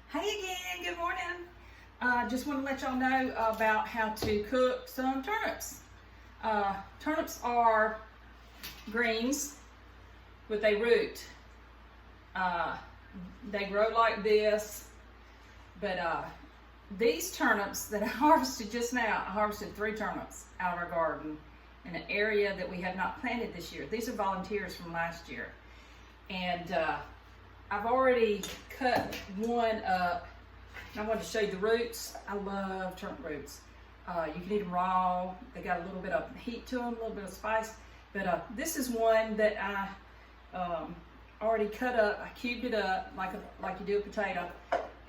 Hey again, good morning. Just want to let y'all know about how to cook some turnips. Turnips are greens with a root. They grow like this, but these turnips that I harvested just now, I harvested 3 turnips out of our garden in an area that we have not planted this year. These are volunteers from last year. And I've already cut one up. I wanted to show you the roots. I love turnip roots. You can eat them raw. They got a little bit of heat to them, a little bit of spice. But this is one that I already cut up. I cubed it up like you do a potato.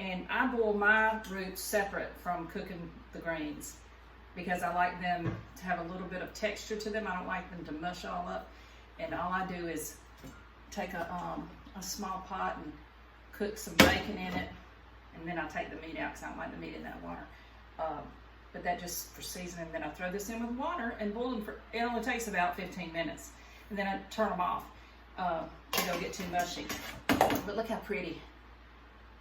And I boil my roots separate from cooking the greens because I like them to have a little bit of texture to them. I don't like them to mush all up. And all I do is take a small pot and cook some bacon in it, and then I take the meat out because I don't like the meat in that water. But that just for seasoning. Then I throw this in with water and boil them it only takes about 15 minutes. And then I turn them off. They don't get too mushy. But look how pretty.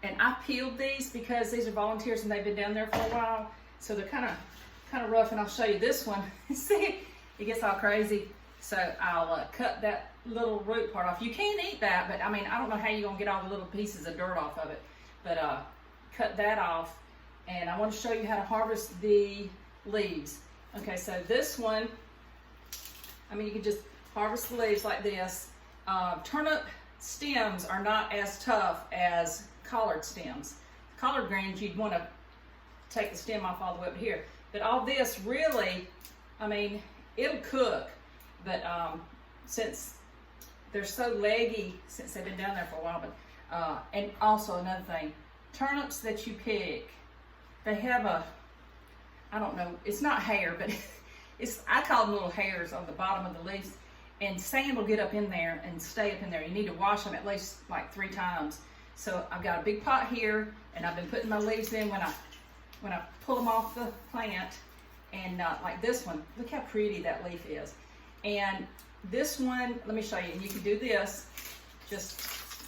And I peeled these because these are volunteers and they've been down there for a while. So they're kind of rough, and I'll show you this one. See, it gets all crazy. So I'll cut that little root part off. You can eat that, but I mean, I don't know how you're gonna get all the little pieces of dirt off of it. But cut that off, and I want to show you how to harvest the leaves. Okay, so this one, I mean, you can just harvest the leaves like this. Turnip stems are not as tough as collard stems. Collard greens, you'd want to take the stem off all the way up here. But all this really, I mean, it'll cook. But since they're so leggy, since they've been down there for a while, but and also another thing, turnips that you pick, they have I don't know, it's not hair, but I call them little hairs on the bottom of the leaves, and sand will get up in there and stay up in there. You need to wash them at least like 3 times. So I've got a big pot here, and I've been putting my leaves in when I pull them off the plant, and like this one, look how pretty that leaf is. And this one, let me show you. You can do this. Just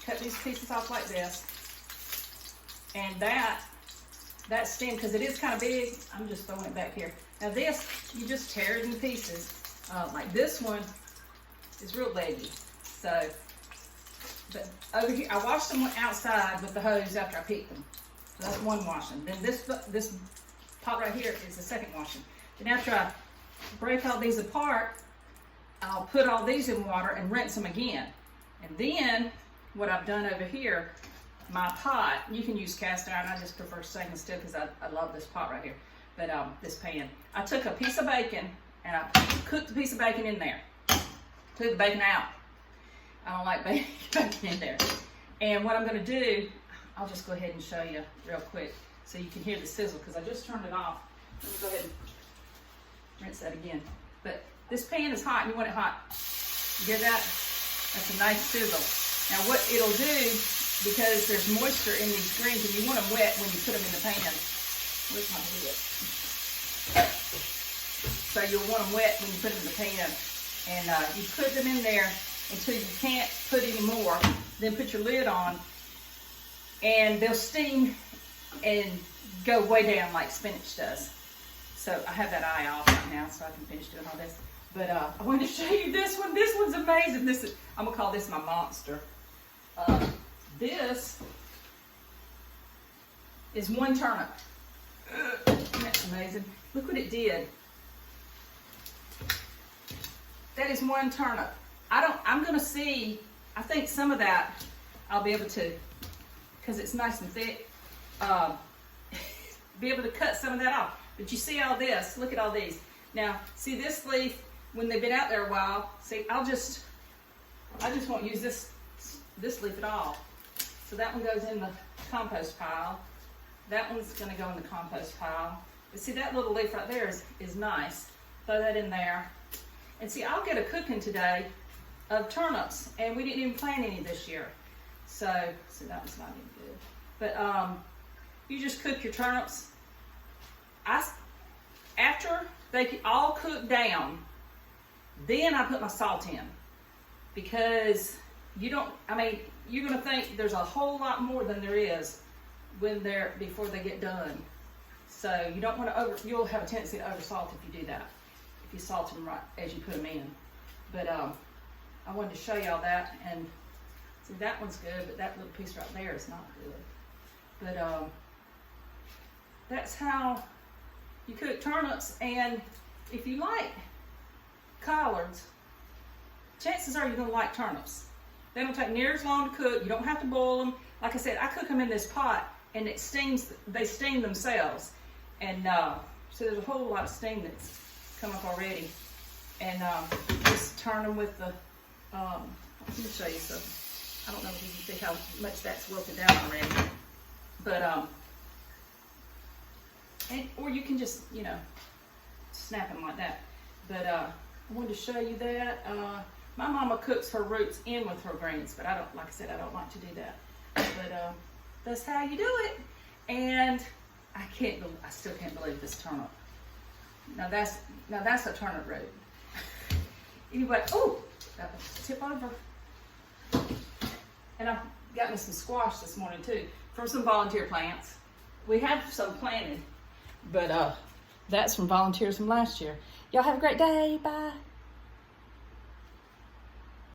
cut these pieces off like this. And that stem, because it is kind of big, I'm just throwing it back here. Now this, you just tear it in pieces. Like this one is real leggy. So, but over here, I washed them outside with the hose after I picked them. So that's one washing. Then this pot right here is the second washing. Then after I break all these apart, I'll put all these in water and rinse them again. And then what I've done over here, my pot, you can use cast iron. I just prefer stainless steel because I love this pot right here. But this pan, I took a piece of bacon and I cooked the piece of bacon in there. Took the bacon out. I don't like bacon in there. And what I'm going to do, I'll just go ahead and show you real quick so you can hear the sizzle because I just turned it off. Let me go ahead and rinse that again. But this pan is hot and you want it hot. You hear that? That's a nice sizzle. Now what it'll do, because there's moisture in these greens and you want them wet when you put them in the pan. Where's my lid? So you'll want them wet when you put them in the pan. And you put them in there until you can't put any more. Then put your lid on and they'll steam and go way down like spinach does. So I have that eye off right now so I can finish doing all this. But I wanted to show you this one. This one's amazing. I'm gonna call this my monster. This is 1 turnip. That's amazing. Look what it did. That is 1 turnip. I'm gonna see, I think some of that I'll be able to, because it's nice and thick, be able to cut some of that off. But you see all this, look at all these. Now, see this leaf, when they've been out there a while, see, I just won't use this leaf at all. So that one goes in the compost pile. That one's gonna go in the compost pile. But see, that little leaf right there is nice. Throw that in there. And see, I'll get a cooking today of turnips, and we didn't even plant any this year. So that was not even good. But you just cook your turnips. After they all cook down, then I put my salt in, because you're gonna think there's a whole lot more than there is before they get done. So you don't want to you'll have a tendency to over salt if you do that. If you salt them right as you put them in. But I wanted to show y'all that, and see, that one's good, but that little piece right there is not good. But that's how you cook turnips. And if you like collards, chances are you're gonna like turnips. They don't take near as long to cook. You don't have to boil them. Like I said, I cook them in this pot, and it steams. They steam themselves, and so there's a whole lot of steam that's come up already. And just turn them with the. Let me show you something. I don't know if you can see how much that's wilted down already, but or you can just snap them like that. But I wanted to show you that. My mama cooks her roots in with her greens, but I don't. Like I said, I don't like to do that. But that's how you do it. And I still can't believe this turnip. Now that's a turnip root. Anyway, tip over. And I've got me some squash this morning too, from some volunteer plants. We have some planted, but that's from volunteers from last year. Y'all have a great day. Bye.